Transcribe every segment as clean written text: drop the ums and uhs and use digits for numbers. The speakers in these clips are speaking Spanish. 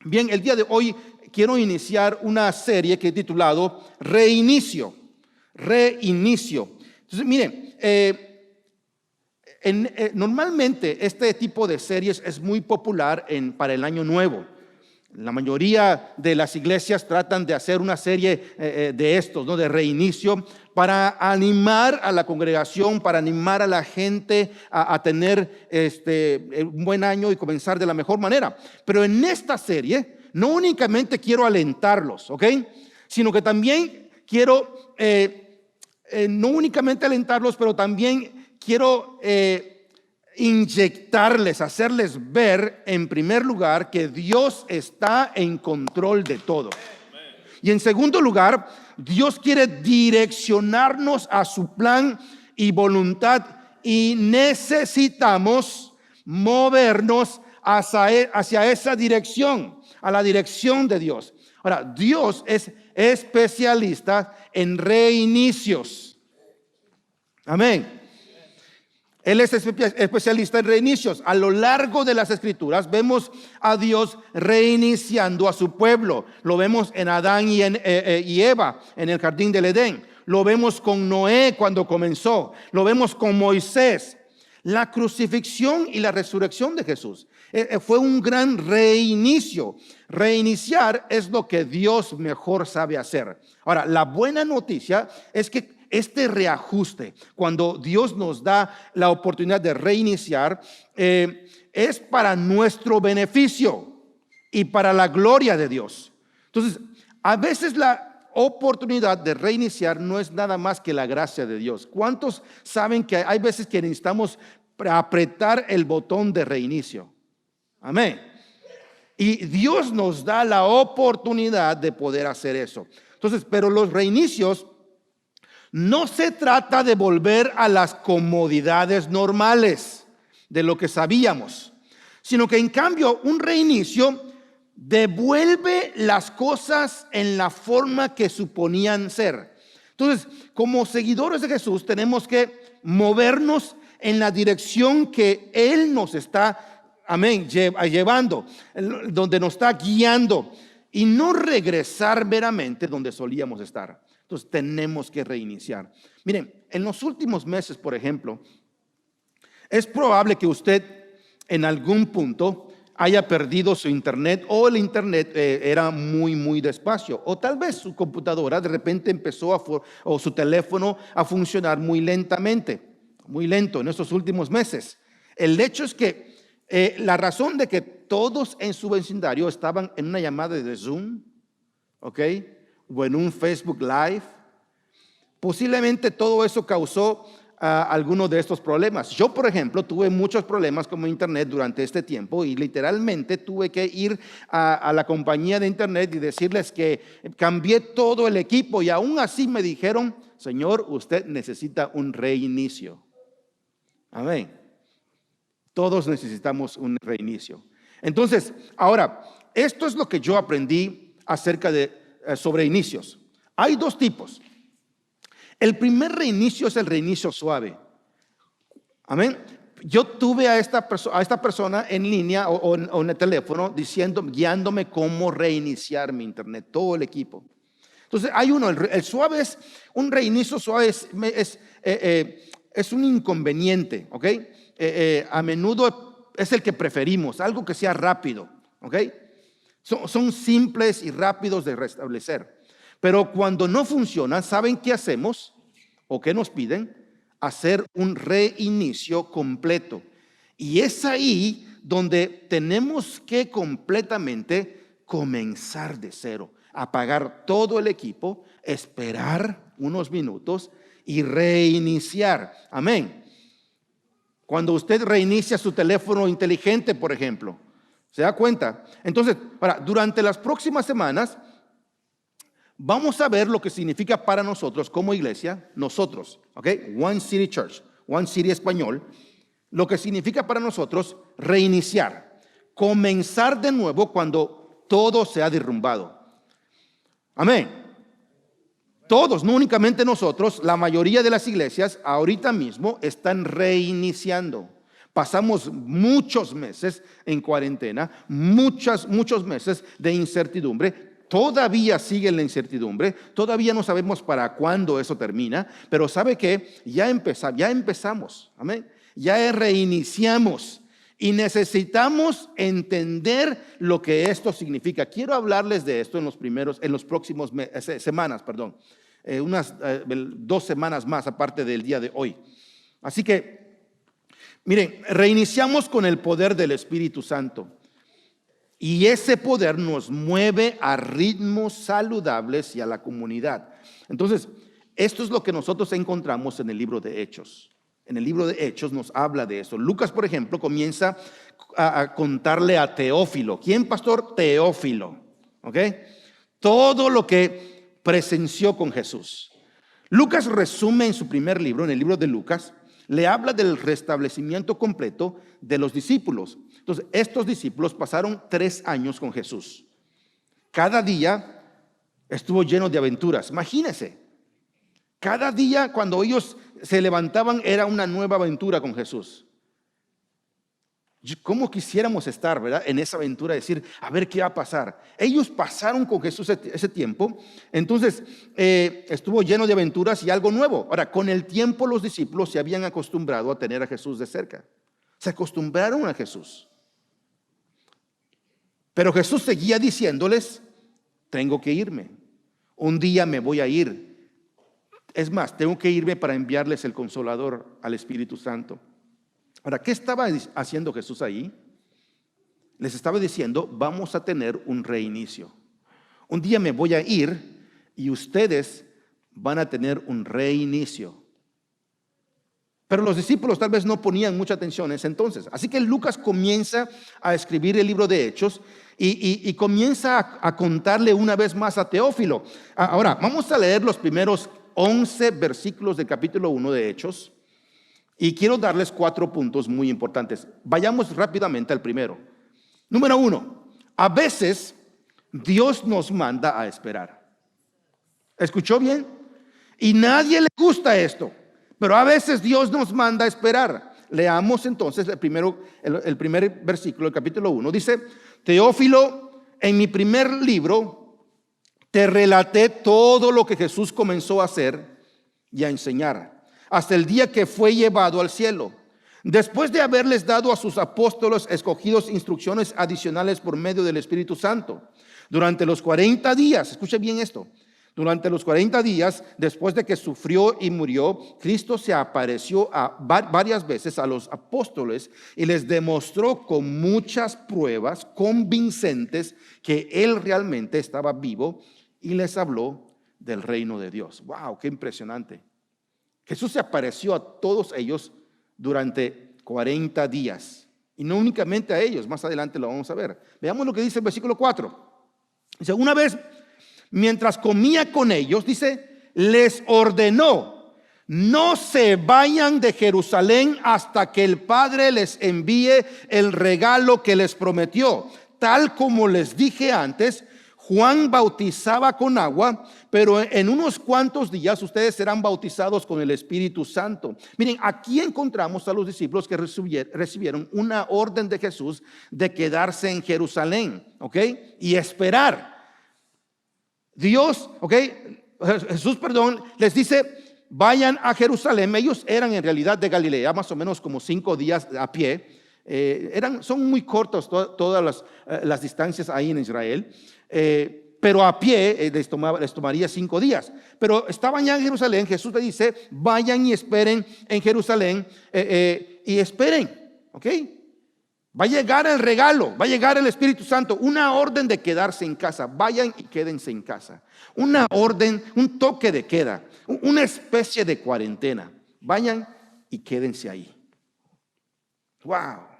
Bien, el día de hoy quiero iniciar una serie que he titulado Reinicio. Reinicio. Entonces, miren, normalmente este tipo de series es muy popular para el año nuevo. La mayoría de las iglesias tratan de hacer una serie de estos, ¿no? De reinicio, para animar a la congregación, para animar a la gente a tener un buen año y comenzar de la mejor manera. Pero en esta serie no únicamente quiero alentarlos, ¿ok? Sino que también quiero, no únicamente alentarlos, pero también quiero inyectarles, hacerles ver en primer lugar que Dios está en control de todo. Y en segundo lugar, Dios quiere direccionarnos a su plan y voluntad, y necesitamos movernos hacia esa dirección, a la dirección de Dios. Ahora, Dios es especialista en reinicios. Amén. Él es especialista en reinicios. A lo largo de las Escrituras vemos a Dios reiniciando a su pueblo. Lo vemos en Adán y Eva en el jardín del Edén. Lo vemos con Noé cuando comenzó. Lo vemos con Moisés. La crucifixión y la resurrección de Jesús fue un gran reinicio. Reiniciar es lo que Dios mejor sabe hacer. Ahora, la buena noticia es que este reajuste, cuando Dios nos da la oportunidad de reiniciar, es para nuestro beneficio y para la gloria de Dios. Entonces, a veces la oportunidad de reiniciar no es nada más que la gracia de Dios. ¿Cuántos saben que hay veces que necesitamos apretar el botón de reinicio? Amén. Y Dios nos da la oportunidad de poder hacer eso. Entonces, pero los reinicios no se trata de volver a las comodidades normales de lo que sabíamos, sino que en cambio un reinicio devuelve las cosas en la forma que suponían ser. Entonces, como seguidores de Jesús tenemos que movernos en la dirección que Él nos está, amén, llevando, donde nos está guiando, y no regresar meramente donde solíamos estar. Entonces tenemos que reiniciar. Miren, en los últimos meses, por ejemplo, es probable que usted en algún punto haya perdido su internet, o el internet era muy despacio, o tal vez su computadora de repente empezó o su teléfono a funcionar muy lentamente, muy lento en estos últimos meses. El hecho es que la razón de que todos en su vecindario estaban en una llamada de Zoom, ¿ok?, o en un Facebook Live, posiblemente todo eso causó algunos de estos problemas. Yo, por ejemplo, tuve muchos problemas con mi internet durante este tiempo, y literalmente tuve que ir a la compañía de internet y decirles que cambié todo el equipo, y aún así me dijeron: señor, usted necesita un reinicio. Amén. Todos necesitamos un reinicio. Entonces, ahora, esto es lo que yo aprendí acerca de sobre inicios. Hay dos tipos. El primer reinicio es el reinicio suave. Amén. Yo tuve a esta persona en línea o en el teléfono guiándome cómo reiniciar mi internet, todo el equipo. Entonces hay uno, el suave es un reinicio suave, es un inconveniente, ¿ok? A menudo es el que preferimos, algo que sea rápido, ¿ok? Son simples y rápidos de restablecer. Pero cuando no funcionan, ¿saben qué hacemos? ¿O qué nos piden? Hacer un reinicio completo. Y es ahí donde tenemos que completamente comenzar de cero, apagar todo el equipo, esperar unos minutos y reiniciar. Amén. Cuando usted reinicia su teléfono inteligente, por ejemplo, ¿se da cuenta? Entonces, durante las próximas semanas vamos a ver lo que significa para nosotros como iglesia, nosotros, ¿ok? One City Church, One City Español, lo que significa para nosotros reiniciar, comenzar de nuevo cuando todo se ha derrumbado. Amén. Todos, no únicamente nosotros, la mayoría de las iglesias ahorita mismo están reiniciando. Pasamos muchos meses en cuarentena, muchos meses de incertidumbre. Todavía sigue la incertidumbre, todavía no sabemos para cuándo eso termina, pero ¿sabe qué? Ya empezamos, amén. Ya reiniciamos y necesitamos entender lo que esto significa. Quiero hablarles de esto en los próximos semanas, unas 2 semanas más aparte del día de hoy. Así que miren, reiniciamos con el poder del Espíritu Santo y ese poder nos mueve a ritmos saludables y a la comunidad. Entonces, esto es lo que nosotros encontramos en el libro de Hechos. En el libro de Hechos nos habla de eso. Lucas, por ejemplo, comienza a contarle a Teófilo. ¿Quién, pastor? Teófilo. ¿Ok? Todo lo que presenció con Jesús. Lucas resume en su primer libro, en el libro de Lucas, le habla del restablecimiento completo de los discípulos. Entonces, estos discípulos pasaron 3 años con Jesús. Cada día estuvo lleno de aventuras. Imagínense, cada día cuando ellos se levantaban era una nueva aventura con Jesús. ¿Cómo quisiéramos estar, verdad? En esa aventura, decir, a ver qué va a pasar. Ellos pasaron con Jesús ese tiempo, entonces estuvo lleno de aventuras y algo nuevo. Ahora, con el tiempo los discípulos se habían acostumbrado a tener a Jesús de cerca. Se acostumbraron a Jesús. Pero Jesús seguía diciéndoles, tengo que irme. Un día me voy a ir. Es más, tengo que irme para enviarles el Consolador, al Espíritu Santo. Ahora, ¿qué estaba haciendo Jesús ahí? Les estaba diciendo, vamos a tener un reinicio. Un día me voy a ir y ustedes van a tener un reinicio. Pero los discípulos tal vez no ponían mucha atención en ese entonces. Así que Lucas comienza a escribir el libro de Hechos y comienza a contarle una vez más a Teófilo. Ahora, vamos a leer los primeros 11 versículos del capítulo 1 de Hechos. Y quiero darles 4 puntos muy importantes. Vayamos rápidamente al primero. Número 1, a veces Dios nos manda a esperar. ¿Escuchó bien? Y nadie le gusta esto, pero a veces Dios nos manda a esperar. Leamos entonces el primer versículo del capítulo 1. Dice, Teófilo, en mi primer libro te relaté todo lo que Jesús comenzó a hacer y a enseñar, hasta el día que fue llevado al cielo, después de haberles dado a sus apóstoles escogidos instrucciones adicionales por medio del Espíritu Santo. Durante los 40 días, escuche bien esto, durante los 40 días, después de que sufrió y murió, Cristo se apareció varias veces a los apóstoles y les demostró con muchas pruebas convincentes que Él realmente estaba vivo y les habló del reino de Dios. ¡Wow! ¡Qué impresionante! Jesús se apareció a todos ellos durante 40 días. Y no únicamente a ellos, más adelante lo vamos a ver. Veamos lo que dice el versículo 4. Dice, una vez, mientras comía con ellos, dice, les ordenó, no se vayan de Jerusalén hasta que el Padre les envíe el regalo que les prometió. Tal como les dije antes, Juan bautizaba con agua, pero en unos cuantos días ustedes serán bautizados con el Espíritu Santo. Miren, aquí encontramos a los discípulos que recibieron una orden de Jesús de quedarse en Jerusalén, ¿ok? Y esperar. Jesús, les dice, vayan a Jerusalén. Ellos eran en realidad de Galilea, más o menos como 5 días a pie. Son muy cortos todas las distancias ahí en Israel. Pero a pie les tomaría 5 días. Pero estaban ya en Jerusalén. Jesús le dice, vayan y esperen en Jerusalén y esperen, ¿ok? Va a llegar el regalo, va a llegar el Espíritu Santo, una orden de quedarse en casa. Vayan y quédense en casa. Una orden, un toque de queda, una especie de cuarentena. Vayan y quédense ahí. Wow.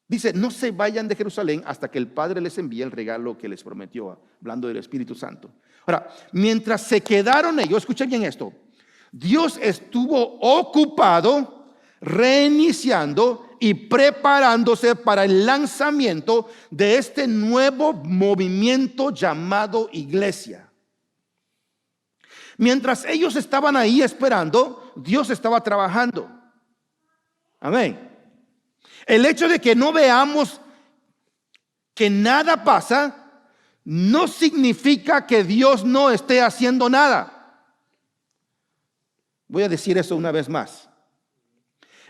Dice, no se vayan de Jerusalén hasta que el Padre les envíe el regalo que les prometió, hablando del Espíritu Santo. Ahora, mientras se quedaron ellos, escuchen bien esto, Dios estuvo ocupado reiniciando y preparándose para el lanzamiento de este nuevo movimiento llamado iglesia. Mientras ellos estaban ahí esperando, Dios estaba trabajando. Amén. El hecho de que no veamos que nada pasa no significa que Dios no esté haciendo nada. Voy a decir eso una vez más.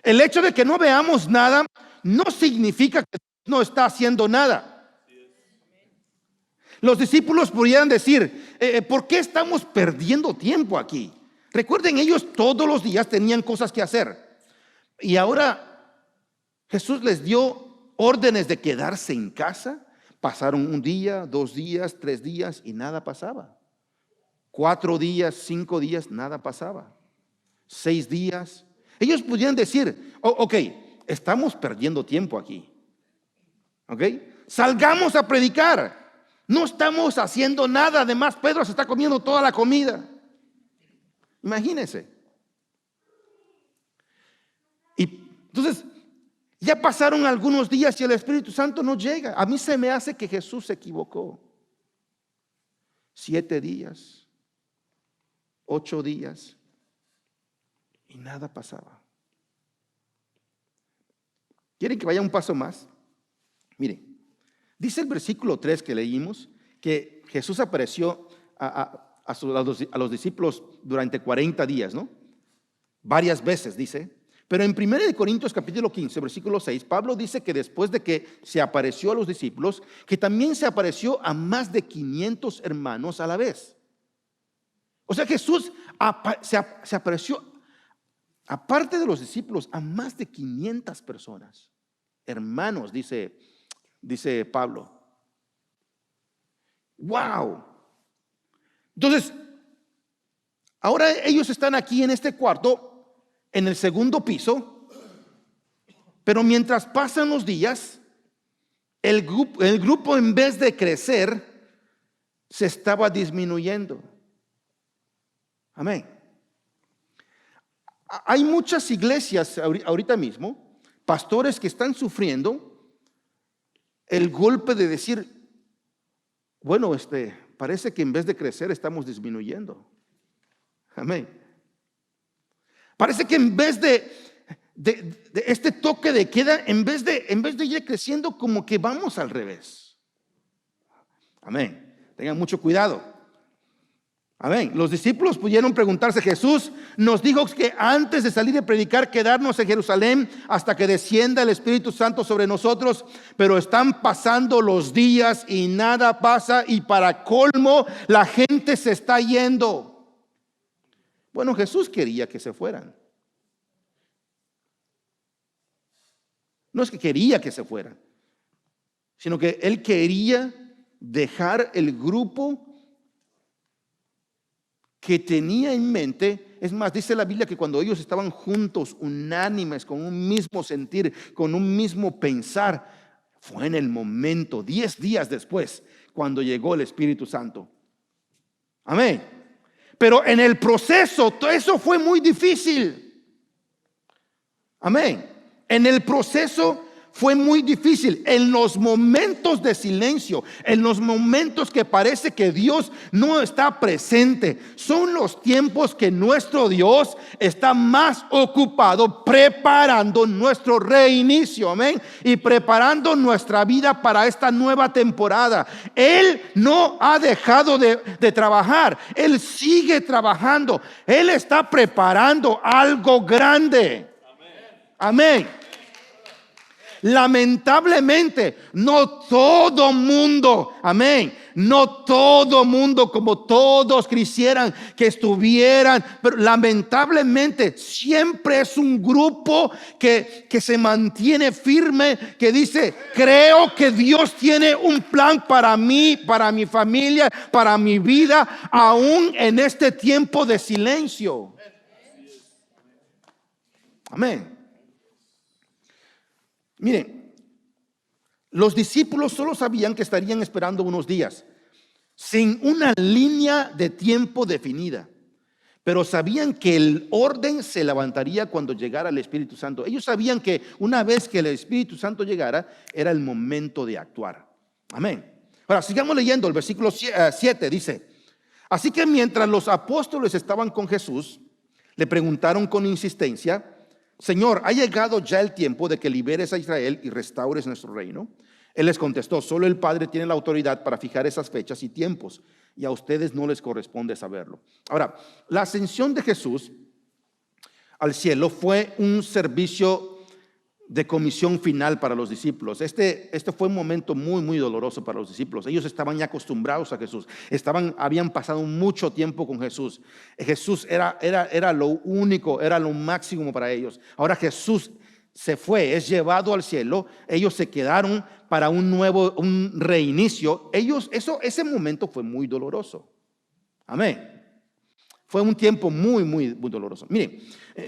El hecho de que no veamos nada no significa que no está haciendo nada. Los discípulos podrían decir, ¿por qué estamos perdiendo tiempo aquí? Recuerden, ellos todos los días tenían cosas que hacer. Y ahora Jesús les dio órdenes de quedarse en casa. Pasaron un día, 2 días, 3 días y nada pasaba. 4 días, 5 días, nada pasaba. 6 días. Ellos podían decir, ok, estamos perdiendo tiempo aquí. Ok, salgamos a predicar. No estamos haciendo nada. Además, Pedro se está comiendo toda la comida. Imagínense. Y entonces, ya pasaron algunos días y el Espíritu Santo no llega. A mí se me hace que Jesús se equivocó. 7 días, 8 días y nada pasaba. ¿Quieren que vaya un paso más? Miren. Dice el versículo 3 que leímos que Jesús apareció a los discípulos durante 40 días, ¿no? Varias veces dice. Pero en 1 Corintios capítulo 15, versículo 6, Pablo dice que después de que se apareció a los discípulos, que también se apareció a más de 500 hermanos a la vez. O sea, Jesús se apareció, aparte de los discípulos, a más de 500 personas. Hermanos, dice Pablo. Wow. Entonces, ahora ellos están aquí en este cuarto, en el segundo piso, pero mientras pasan los días, el grupo en vez de crecer, se estaba disminuyendo. Amén. Hay muchas iglesias ahorita mismo, pastores que están sufriendo el golpe de decir, bueno, parece que en vez de crecer estamos disminuyendo. Amén. Parece que en vez de este toque de queda, en vez de ir creciendo, como que vamos al revés. Amén. Tengan mucho cuidado. Amén. Los discípulos pudieron preguntarse, Jesús nos dijo que antes de salir a predicar, quedarnos en Jerusalén hasta que descienda el Espíritu Santo sobre nosotros, pero están pasando los días y nada pasa, y para colmo la gente se está yendo. Bueno, Jesús quería que se fueran. No es que quería que se fueran, sino que Él quería dejar el grupo que tenía en mente. Es más, dice la Biblia que cuando ellos estaban juntos, unánimes, con un mismo sentir, con un mismo pensar, fue en el momento, 10 días después, cuando llegó el Espíritu Santo. Amén. Pero en el proceso, todo eso fue muy difícil. Amén. En el proceso fue muy difícil. En los momentos de silencio, en los momentos que parece que Dios no está presente, son los tiempos que nuestro Dios está más ocupado preparando nuestro reinicio, amén, y preparando nuestra vida para esta nueva temporada. Él no ha dejado de trabajar. Él sigue trabajando. Él está preparando algo grande. Amén. Lamentablemente, no todo mundo, amén, no todo mundo como todos quisieran que estuvieran, pero lamentablemente siempre es un grupo que se mantiene firme, que dice, creo que Dios tiene un plan para mí, para mi familia, para mi vida, aún en este tiempo de silencio. Amén. Miren, los discípulos solo sabían que estarían esperando unos días, sin una línea de tiempo definida, pero sabían que el orden se levantaría cuando llegara el Espíritu Santo. Ellos sabían que una vez que el Espíritu Santo llegara, era el momento de actuar. Amén. Ahora, sigamos leyendo el versículo 7, dice, así que mientras los apóstoles estaban con Jesús, le preguntaron con insistencia, Señor, ¿ha llegado ya el tiempo de que liberes a Israel y restaures nuestro reino? Él les contestó, solo el Padre tiene la autoridad para fijar esas fechas y tiempos, y a ustedes no les corresponde saberlo. Ahora, la ascensión de Jesús al cielo fue un servicio de comisión final para los discípulos. Este fue un momento muy, muy doloroso para los discípulos. Ellos estaban ya acostumbrados a Jesús. Habían pasado mucho tiempo con Jesús. Jesús era lo único, era lo máximo para ellos. Ahora Jesús se fue, es llevado al cielo. Ellos se quedaron para un reinicio. Ese momento fue muy doloroso. Amén. Fue un tiempo muy, muy, muy doloroso. Mire,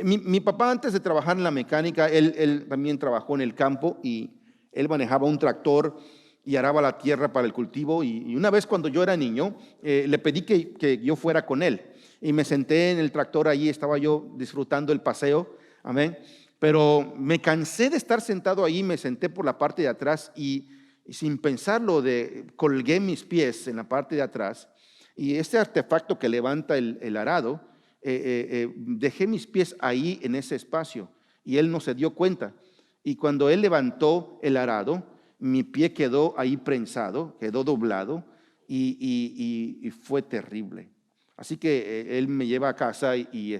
mi papá, antes de trabajar en la mecánica, él también trabajó en el campo y él manejaba un tractor y araba la tierra para el cultivo. Y una vez cuando yo era niño, le pedí que yo fuera con él. Y me senté en el tractor, allí estaba yo disfrutando el paseo. Amén. Pero me cansé de estar sentado ahí, me senté por la parte de atrás y sin pensarlo, colgué mis pies en la parte de atrás. Y este artefacto que levanta el arado, dejé mis pies ahí en ese espacio y él no se dio cuenta. Y cuando él levantó el arado, mi pie quedó ahí prensado, quedó doblado y fue terrible. Así que él me lleva a casa y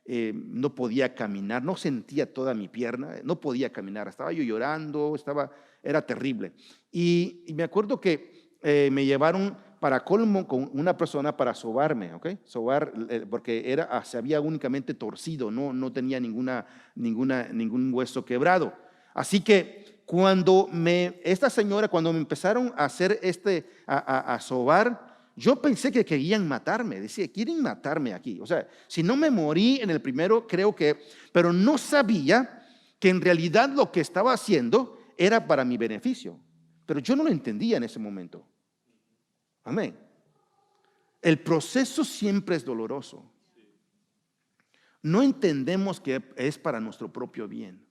no podía caminar, no sentía toda mi pierna, no podía caminar. Estaba yo llorando, era terrible. Y me acuerdo que me llevaron para colmo con una persona para sobarme, ¿ok? Sobar, porque se había únicamente torcido, no tenía ningún hueso quebrado. Así que cuando esta señora, cuando me empezaron a hacer a sobar, yo pensé que querían matarme. Decía, quieren matarme aquí. O sea, si no me morí en el primero, pero no sabía que en realidad lo que estaba haciendo era para mi beneficio. Pero yo no lo entendía en ese momento. Amén. El proceso siempre es doloroso. No entendemos que es para nuestro propio bien.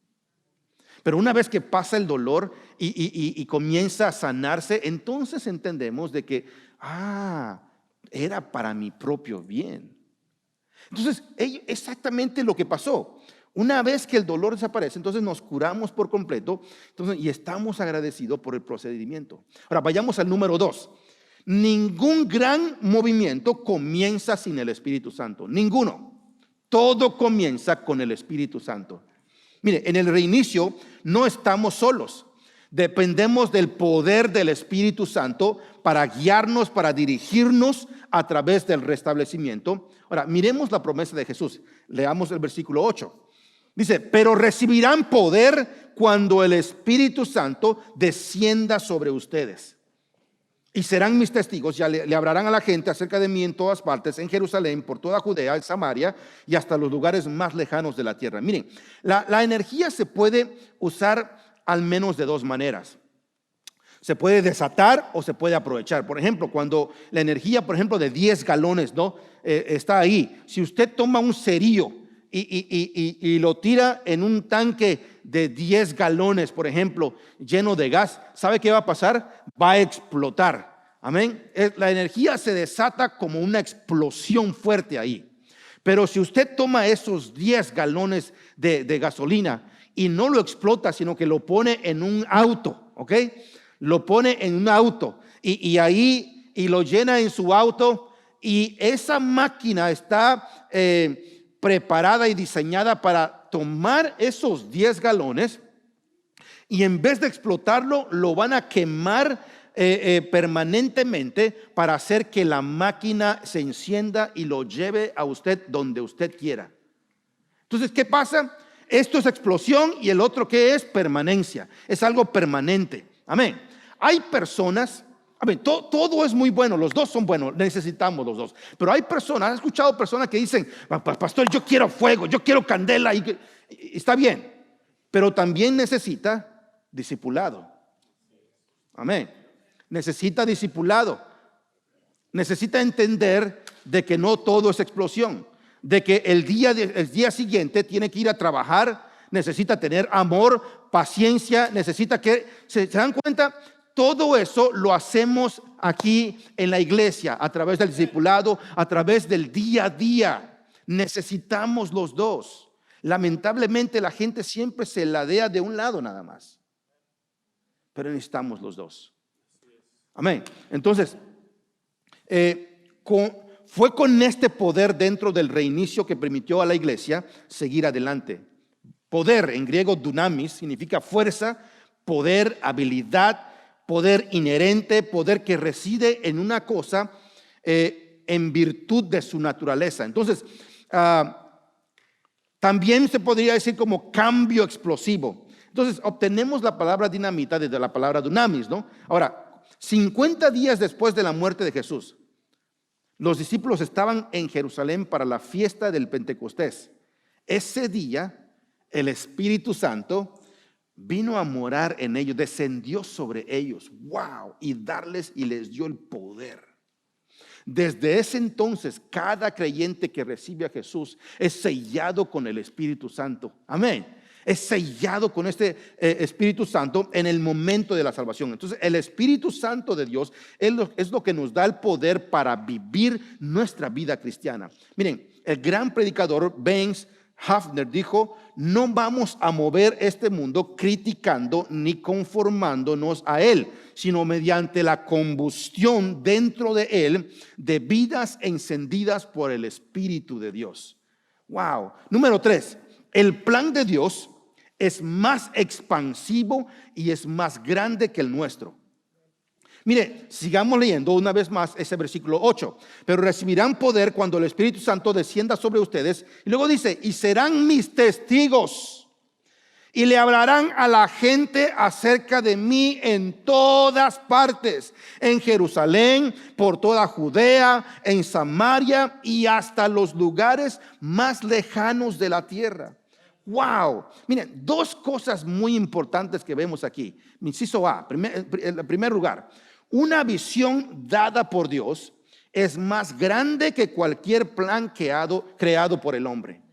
Pero una vez que pasa el dolor y comienza a sanarse, entonces entendemos de que, era para mi propio bien. Entonces, exactamente lo que pasó. Una vez que el dolor desaparece, entonces nos curamos por completo y estamos agradecidos por el procedimiento. Ahora, vayamos al número 2. Ningún gran movimiento comienza sin el Espíritu Santo. Ninguno. Todo comienza con el Espíritu Santo. Mire, en el reinicio no estamos solos. Dependemos del poder del Espíritu Santo para guiarnos, para dirigirnos a través del restablecimiento. Ahora, miremos la promesa de Jesús. Leamos el versículo 8. Dice, pero recibirán poder cuando el Espíritu Santo descienda sobre ustedes. Y serán mis testigos, ya le hablarán a la gente acerca de mí en todas partes, en Jerusalén, por toda Judea, en Samaria y hasta los lugares más lejanos de la tierra. Miren, la energía se puede usar al menos de dos maneras. Se puede desatar o se puede aprovechar. Por ejemplo, cuando la energía, por ejemplo, de 10 galones, ¿no? Está ahí. Si usted toma un cerillo y lo tira en un tanque de 10 galones, por ejemplo, lleno de gas, ¿sabe qué va a pasar? Va a explotar. Amén. La energía se desata como una explosión fuerte ahí. Pero si usted toma esos 10 galones de gasolina y no lo explota, sino que lo pone en un auto, ¿ok? Lo pone en un auto y ahí lo llena en su auto, y esa máquina está preparada y diseñada para tomar esos 10 galones y en vez de explotarlo, lo van a quemar permanentemente para hacer que la máquina se encienda y lo lleve a usted donde usted quiera. Entonces, ¿qué pasa? Esto es explosión y el otro, ¿qué es? Permanencia. Es algo permanente. Amén. Hay personas, todo es muy bueno, los dos son buenos, necesitamos los dos. Pero hay personas, ¿has escuchado personas que dicen, pastor, yo quiero fuego, yo quiero candela? Y está bien, pero también necesita discipulado. Amén. Necesita discipulado. Necesita entender de que no todo es explosión, de que el día siguiente tiene que ir a trabajar, necesita tener amor, paciencia, necesita que, ¿se dan cuenta? Todo eso lo hacemos aquí en la iglesia, a través del discipulado, a través del día a día. Necesitamos los dos. Lamentablemente la gente siempre se ladea de un lado nada más, pero necesitamos los dos. Amén. Entonces, fue con este poder dentro del reinicio que permitió a la iglesia seguir adelante. Poder, en griego dunamis, significa fuerza, poder, habilidad, poder inherente, poder que reside en una cosa en virtud de su naturaleza. Entonces, también se podría decir como cambio explosivo. Entonces, obtenemos la palabra dinamita desde la palabra dunamis, ¿no? Ahora, 50 días después de la muerte de Jesús, los discípulos estaban en Jerusalén para la fiesta del Pentecostés. Ese día, el Espíritu Santo vino a morar en ellos, descendió sobre ellos. ¡Wow! Y les dio el poder. Desde ese entonces, cada creyente que recibe a Jesús es sellado con el Espíritu Santo. Amén. Es sellado con este Espíritu Santo en el momento de la salvación. Entonces, el Espíritu Santo de Dios es lo que nos da el poder para vivir nuestra vida cristiana. Miren, el gran predicador Benz Hafner dijo: no vamos a mover este mundo criticando ni conformándonos a él, sino mediante la combustión dentro de él de vidas encendidas por el Espíritu de Dios. Wow. Número 3, el plan de Dios es más expansivo y es más grande que el nuestro. Mire, sigamos leyendo una vez más ese versículo 8. Pero recibirán poder cuando el Espíritu Santo descienda sobre ustedes. Y luego dice: y serán mis testigos. Y le hablarán a la gente acerca de mí en todas partes. En Jerusalén, por toda Judea, en Samaria y hasta los lugares más lejanos de la tierra. Wow. Miren, dos cosas muy importantes que vemos aquí. Inciso A, en primer lugar, una visión dada por Dios es más grande que cualquier plan creado por el hombre.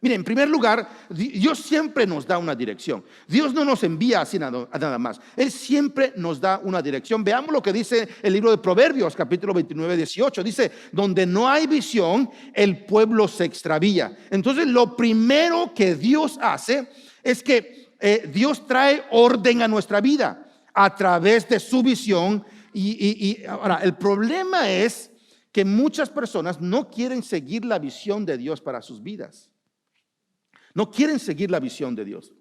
Miren, en primer lugar, Dios siempre nos da una dirección. Dios no nos envía así nada más. Él siempre nos da una dirección. Veamos lo que dice el libro de Proverbios, capítulo 29, 18. Dice: donde no hay visión, el pueblo se extravía. Entonces, lo primero que Dios hace es que Dios trae orden a nuestra vida a través de su visión. Y ahora, el problema es que muchas personas no quieren seguir la visión de Dios para sus vidas. No quieren seguir la visión de Dios.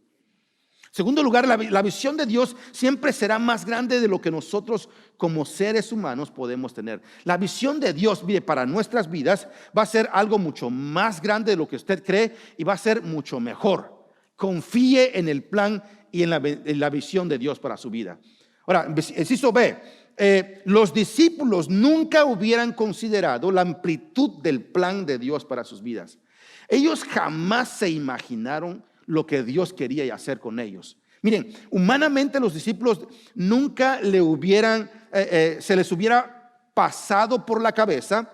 Segundo lugar, la visión de Dios siempre será más grande de lo que nosotros como seres humanos podemos tener. La visión de Dios, mire, para nuestras vidas va a ser algo mucho más grande de lo que usted cree y va a ser mucho mejor. Confíe en el plan y en la visión de Dios para su vida. Ahora, inciso B, los discípulos nunca hubieran considerado la amplitud del plan de Dios para sus vidas. Ellos jamás se imaginaron lo que Dios quería hacer con ellos. Miren, humanamente los discípulos nunca se les hubiera pasado por la cabeza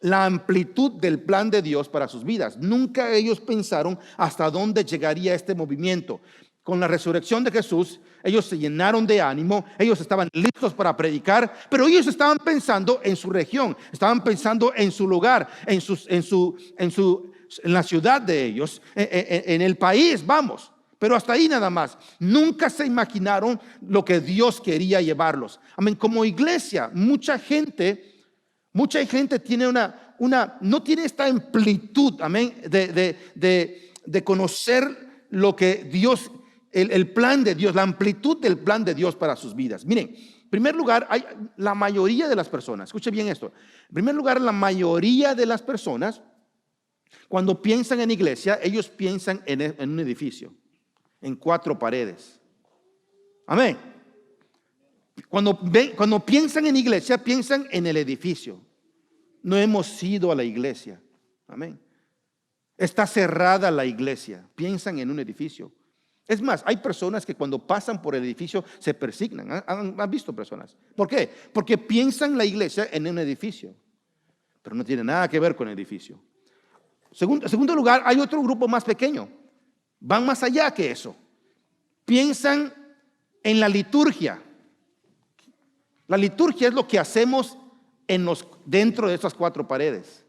la amplitud del plan de Dios para sus vidas. Nunca ellos pensaron hasta dónde llegaría este movimiento. Con la resurrección de Jesús, ellos se llenaron de ánimo, ellos estaban listos para predicar, pero ellos estaban pensando en su región, estaban pensando en su lugar, en la ciudad de ellos, en el país, vamos. Pero hasta ahí nada más. Nunca se imaginaron lo que Dios quería llevarlos. Amén. Como iglesia, mucha gente tiene no tiene esta amplitud, amén, de conocer lo que Dios, el plan de Dios, la amplitud del plan de Dios para sus vidas. Miren, en primer lugar, la mayoría de las personas, escuche bien esto. En primer lugar, la mayoría de las personas, cuando piensan en iglesia, ellos piensan en un edificio, en 4 paredes. Amén. Cuando piensan en iglesia, piensan en el edificio. No hemos ido a la iglesia. Amén. Está cerrada la iglesia. Piensan en un edificio. Es más, hay personas que cuando pasan por el edificio se persignan. ¿Han visto personas? ¿Por qué? Porque piensan la iglesia en un edificio, pero no tiene nada que ver con el edificio. Segundo lugar, hay otro grupo más pequeño. Van más allá que eso. Piensan en la liturgia. La liturgia es lo que hacemos dentro de esas 4 paredes.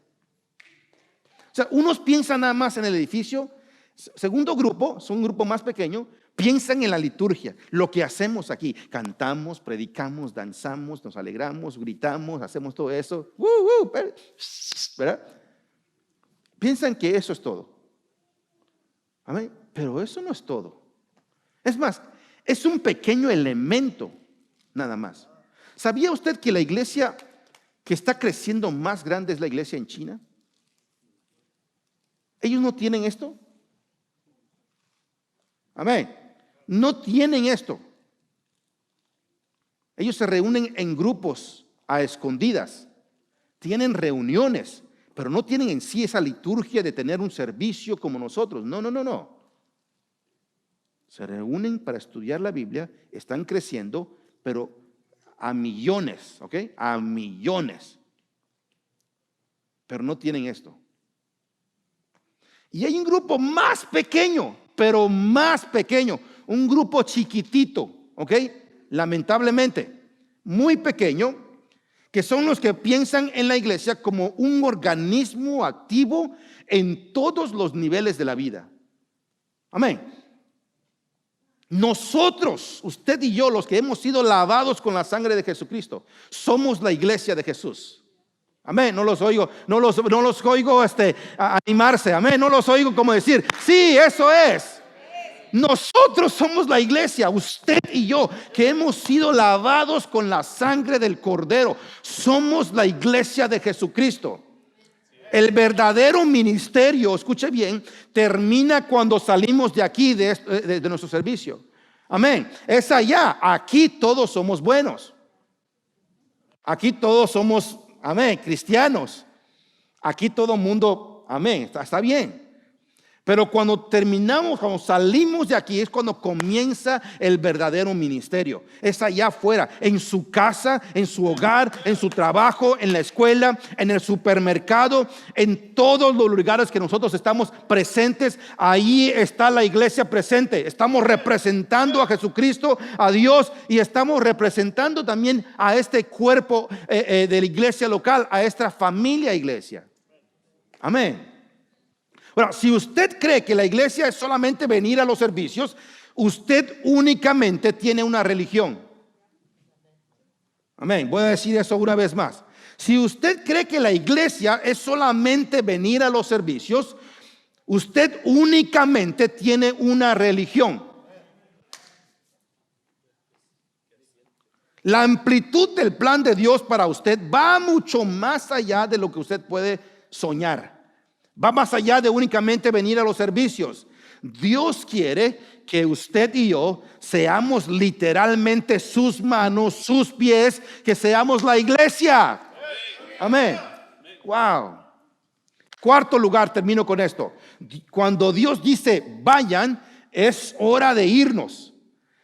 O sea, unos piensan nada más en el edificio Segundo grupo, son un grupo más pequeño, piensan en la liturgia, lo que hacemos aquí. Cantamos, predicamos, danzamos, nos alegramos, gritamos, hacemos todo eso. ¿Verdad? Piensan que eso es todo. Amén. Pero eso no es todo. Es más, es un pequeño elemento nada más. ¿Sabía usted que la iglesia que está creciendo más grande es la iglesia en China? Ellos no tienen esto. Amén. No tienen esto. Ellos se reúnen en grupos a escondidas. Tienen reuniones, pero no tienen en sí esa liturgia de tener un servicio como nosotros. No. Se reúnen para estudiar la Biblia, están creciendo, pero a millones, ¿ok? A millones. Pero no tienen esto. Y hay un grupo más pequeño, pero más pequeño, un grupo chiquitito, ¿ok? Lamentablemente, muy pequeño, que son los que piensan en la iglesia como un organismo activo en todos los niveles de la vida. Amén. Nosotros, usted y yo, los que hemos sido lavados con la sangre de Jesucristo, somos la iglesia de Jesús. Amén, no los oigo animarse, amén, no los oigo como decir, sí, eso es. Nosotros somos la iglesia, usted y yo, que hemos sido lavados con la sangre del Cordero. Somos la iglesia de Jesucristo. El verdadero ministerio, escuche bien, termina cuando salimos de aquí, de nuestro servicio. Amén, es allá, aquí todos somos buenos. Aquí todos somos, amén, cristianos. Aquí todo mundo, amén, está bien. Pero cuando terminamos, cuando salimos de aquí, es cuando comienza el verdadero ministerio. Es allá afuera, en su casa, en su hogar, en su trabajo, en la escuela, en el supermercado, en todos los lugares que nosotros estamos presentes. Ahí está la iglesia presente. Estamos representando a Jesucristo, a Dios, y estamos representando también a este cuerpo de la iglesia local, a esta familia iglesia. Amén. Bueno, si usted cree que la iglesia es solamente venir a los servicios, usted únicamente tiene una religión. Amén. Voy a decir eso una vez más. Si usted cree que la iglesia es solamente venir a los servicios, usted únicamente tiene una religión. La amplitud del plan de Dios para usted va mucho más allá de lo que usted puede soñar. Va más allá de únicamente venir a los servicios. Dios quiere que usted y yo seamos literalmente sus manos, sus pies, que seamos la iglesia. Amén. Wow. Cuarto lugar, termino con esto. Cuando Dios dice vayan, es hora de irnos.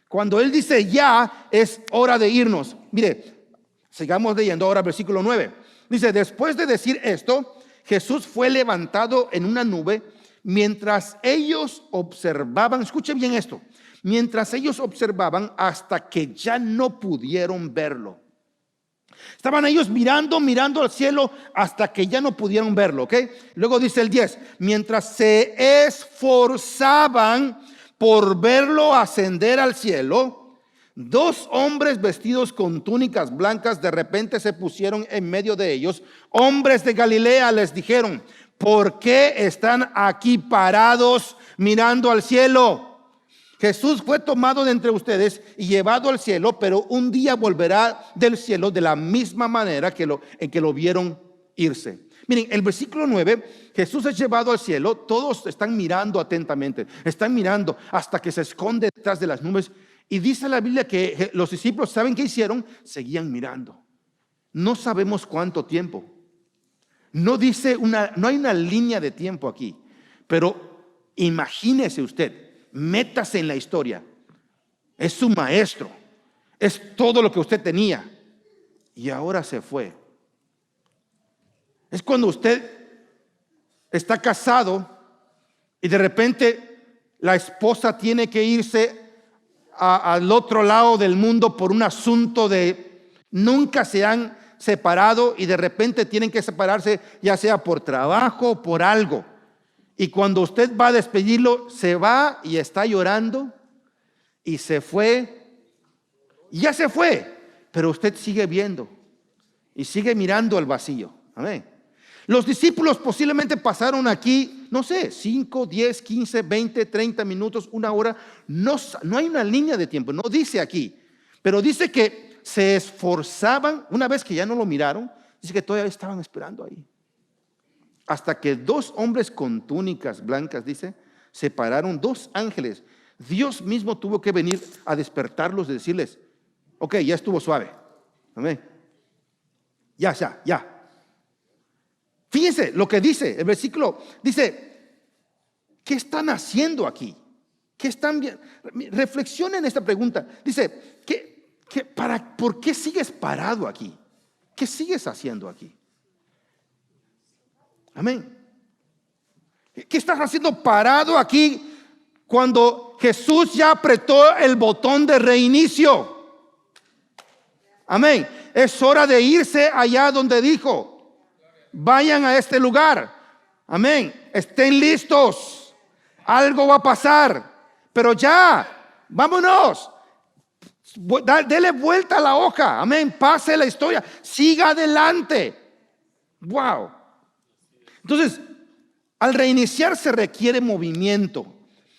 Cuando Él dice ya, es hora de irnos. Mire, sigamos leyendo ahora versículo 9. Dice, después de decir esto, Jesús fue levantado en una nube mientras ellos observaban, escuche bien esto, mientras ellos observaban hasta que ya no pudieron verlo. Estaban ellos mirando al cielo hasta que ya no pudieron verlo, ¿ok? Luego dice el 10, mientras se esforzaban por verlo ascender al cielo, dos hombres vestidos con túnicas blancas de repente se pusieron en medio de ellos. Hombres de Galilea, les dijeron, ¿por qué están aquí parados mirando al cielo? Jesús fue tomado de entre ustedes y llevado al cielo, pero un día volverá del cielo de la misma manera en que lo vieron irse. Miren, el versículo 9, Jesús es llevado al cielo, todos están mirando atentamente, están mirando hasta que se esconde detrás de las nubes. Y dice la Biblia que los discípulos, ¿saben qué hicieron? Seguían mirando. No sabemos cuánto tiempo. No hay una línea de tiempo aquí. Pero imagínese usted, métase en la historia. Es su maestro. Es todo lo que usted tenía. Y ahora se fue. Es cuando usted está casado y de repente la esposa tiene que irse al otro lado del mundo por un asunto de nunca se han separado y de repente tienen que separarse, ya sea por trabajo o por algo. Y cuando usted va a despedirlo, se va y está llorando y se fue. Y ya se fue, pero usted sigue viendo y sigue mirando al vacío. Amén. Los discípulos posiblemente pasaron aquí, no sé, 5, 10, 15, 20, 30 minutos, una hora. No hay una línea de tiempo, no dice aquí. Pero dice que se esforzaban, una vez que ya no lo miraron, dice que todavía estaban esperando ahí. Hasta que 2 hombres con túnicas blancas, dice, se pararon, 2 ángeles. Dios mismo tuvo que venir a despertarlos y decirles, ok, ya estuvo suave. Amén. Ya. Fíjense lo que dice el versículo. Dice, ¿qué están haciendo aquí? ¿Qué están viendo? Reflexionen esta pregunta. Dice, ¿por qué sigues parado aquí? ¿Qué sigues haciendo aquí? Amén. ¿Qué estás haciendo parado aquí cuando Jesús ya apretó el botón de reinicio? Amén. Es hora de irse allá donde dijo, vayan a este lugar. Amén. Estén listos. Algo va a pasar. Pero ya, vámonos. Dele vuelta a la hoja. Amén. Pase la historia. Siga adelante. Wow. Entonces, al reiniciar se requiere movimiento.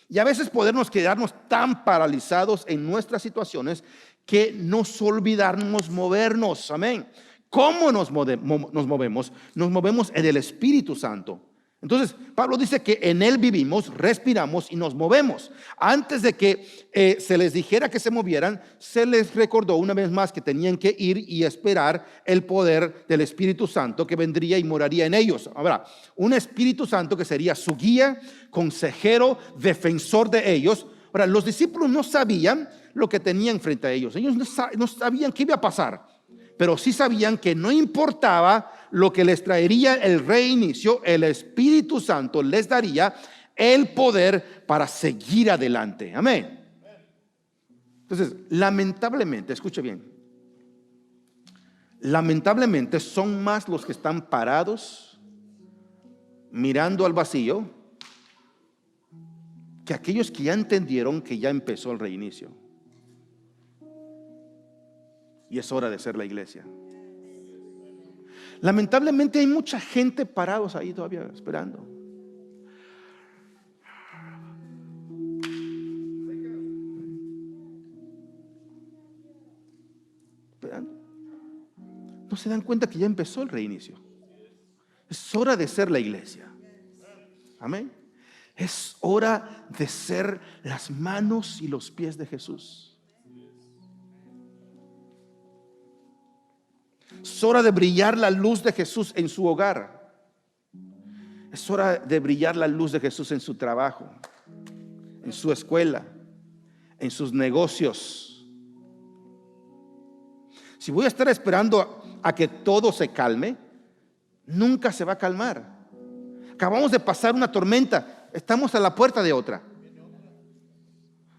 Y a veces podemos quedarnos tan paralizados en nuestras situaciones que nos olvidamos movernos. Amén. ¿Cómo nos movemos? Nos movemos en el Espíritu Santo. Entonces, Pablo dice que en Él vivimos, respiramos y nos movemos. Antes de que se les dijera que se movieran, se les recordó una vez más que tenían que ir y esperar el poder del Espíritu Santo que vendría y moraría en ellos. Ahora, un Espíritu Santo que sería su guía, consejero, defensor de ellos. Ahora, los discípulos no sabían lo que tenían frente a ellos. Ellos no sabían qué iba a pasar, pero sí sabían que no importaba lo que les traería el reinicio, el Espíritu Santo les daría el poder para seguir adelante. Amén. Entonces, lamentablemente, escuche bien, lamentablemente son más los que están parados mirando al vacío que aquellos que ya entendieron que ya empezó el reinicio. Y es hora de ser la iglesia. Lamentablemente hay mucha gente parados ahí todavía esperando. No se dan cuenta que ya empezó el reinicio. Es hora de ser la iglesia. Amén. Es hora de ser las manos y los pies de Jesús. Es hora de brillar la luz de Jesús en su hogar. Es hora de brillar la luz de Jesús en su trabajo, en su escuela, en sus negocios. Si voy a estar esperando a que todo se calme, nunca se va a calmar. Acabamos de pasar una tormenta, estamos a la puerta de otra.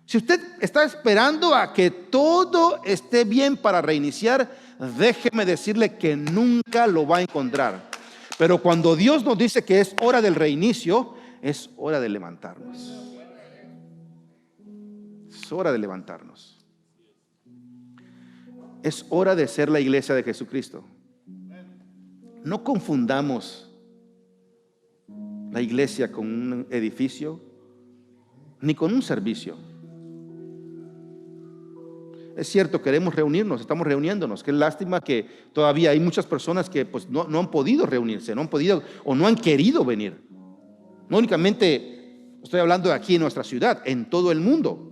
Si usted está esperando a que todo esté bien para reiniciar, déjeme decirle que nunca lo va a encontrar. Pero cuando Dios nos dice que es hora del reinicio, es hora de levantarnos. Es hora de levantarnos. Es hora de ser la iglesia de Jesucristo. No confundamos la iglesia con un edificio ni con un servicio. Es cierto, queremos reunirnos, estamos reuniéndonos. Qué lástima que todavía hay muchas personas que pues, no han podido reunirse, no han podido o no han querido venir. No únicamente estoy hablando de aquí en nuestra ciudad, en todo el mundo.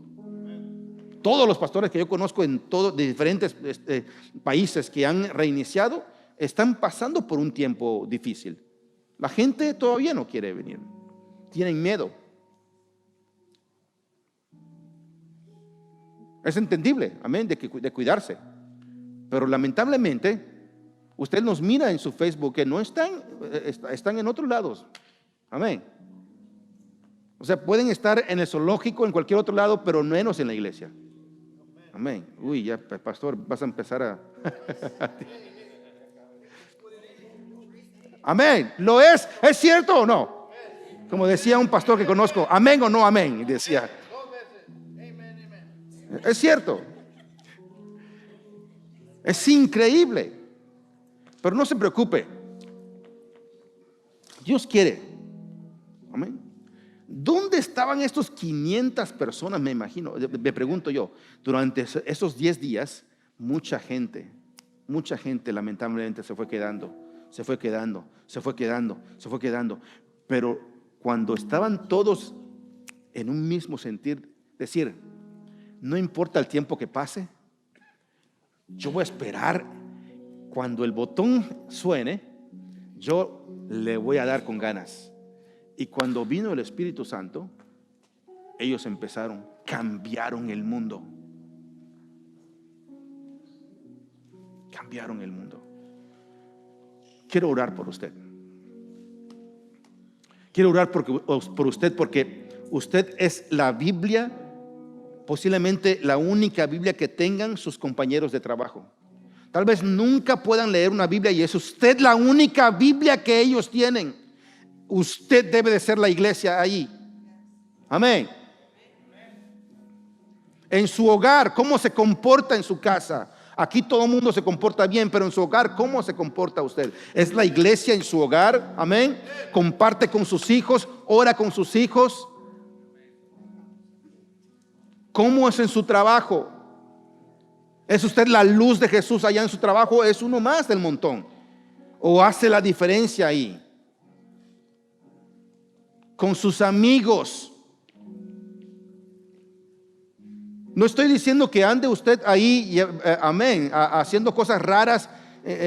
Todos los pastores que yo conozco de diferentes países que han reiniciado están pasando por un tiempo difícil. La gente todavía no quiere venir, tienen miedo. Es entendible, amén, de cuidarse. Pero lamentablemente, usted nos mira en su Facebook que no están en otros lados. Amén. O sea, pueden estar en el zoológico, en cualquier otro lado, pero menos en la iglesia. Amén. Uy, ya, pastor, vas a empezar a... Amén. ¿Lo es? ¿Es cierto o no? Como decía un pastor que conozco, amén o no amén. Y decía, es cierto. Es increíble. Pero no se preocupe. Dios quiere. Amén. ¿Dónde estaban estos 500 personas? Me imagino, me pregunto yo, durante esos 10 días, mucha gente lamentablemente se fue quedando. Pero cuando estaban todos en un mismo sentir, decir, no importa el tiempo que pase, yo voy a esperar. Cuando el botón suene, yo le voy a dar con ganas. Y cuando vino el Espíritu Santo, ellos cambiaron el mundo. Cambiaron el mundo. Quiero orar por usted. Quiero orar por usted porque usted es la Biblia, posiblemente la única Biblia que tengan sus compañeros de trabajo. Tal vez nunca puedan leer una Biblia y es usted la única Biblia que ellos tienen. Usted debe de ser la iglesia ahí. Amén. En su hogar, ¿cómo se comporta en su casa? Aquí todo el mundo se comporta bien, pero en su hogar, ¿cómo se comporta usted? ¿Es la iglesia en su hogar? Amén. Comparte con sus hijos, ora con sus hijos. ¿Cómo es en su trabajo? ¿Es usted la luz de Jesús allá en su trabajo? ¿Es uno más del montón? ¿O hace la diferencia ahí? Con sus amigos. No estoy diciendo que ande usted ahí, amén, haciendo cosas raras,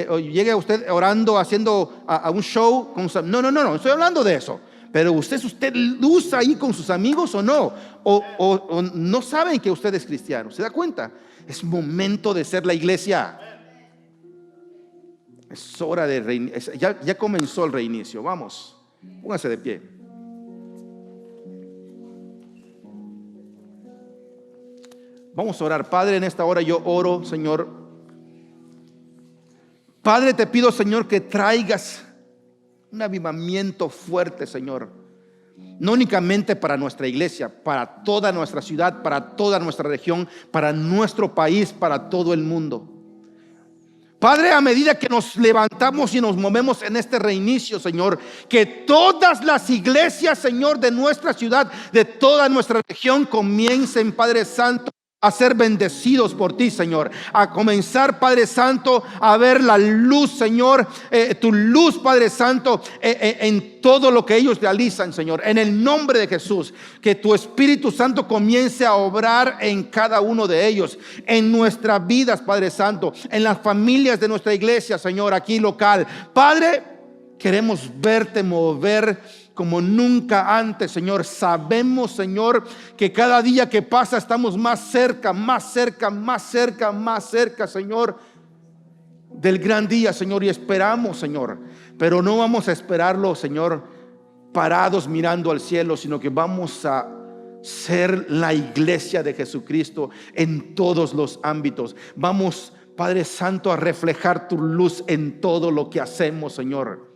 o llegue usted orando, haciendo a un show. No, estoy hablando de eso. Pero usted luz ahí con sus amigos o no, o no saben que usted es cristiano. ¿Se da cuenta? Es momento de ser la iglesia. Es hora de reinicio. Ya comenzó el reinicio. Vamos, póngase de pie. Vamos a orar. Padre, en esta hora yo oro, Señor. Padre, te pido, Señor, que traigas un avivamiento fuerte, Señor. No únicamente para nuestra iglesia, para toda nuestra ciudad, para toda nuestra región, para nuestro país, para todo el mundo. Padre, a medida que nos levantamos y nos movemos en este reinicio, Señor, que todas las iglesias, Señor, de nuestra ciudad, de toda nuestra región, comiencen, Padre Santo, a ser bendecidos por ti, Señor. A comenzar, Padre Santo, a ver la luz, Señor, tu luz, Padre Santo, en todo lo que ellos realizan, Señor. En el nombre de Jesús, que tu Espíritu Santo comience a obrar en cada uno de ellos, en nuestras vidas, Padre Santo, en las familias de nuestra iglesia, Señor, aquí local. Padre, queremos verte mover como nunca antes, Señor. Sabemos, Señor, que cada día que pasa estamos más cerca, Señor, del gran día, Señor, y esperamos, Señor, pero no vamos a esperarlo, Señor, parados mirando al cielo, sino que vamos a ser la iglesia de Jesucristo en todos los ámbitos. Vamos, Padre Santo, a reflejar tu luz en todo lo que hacemos, Señor.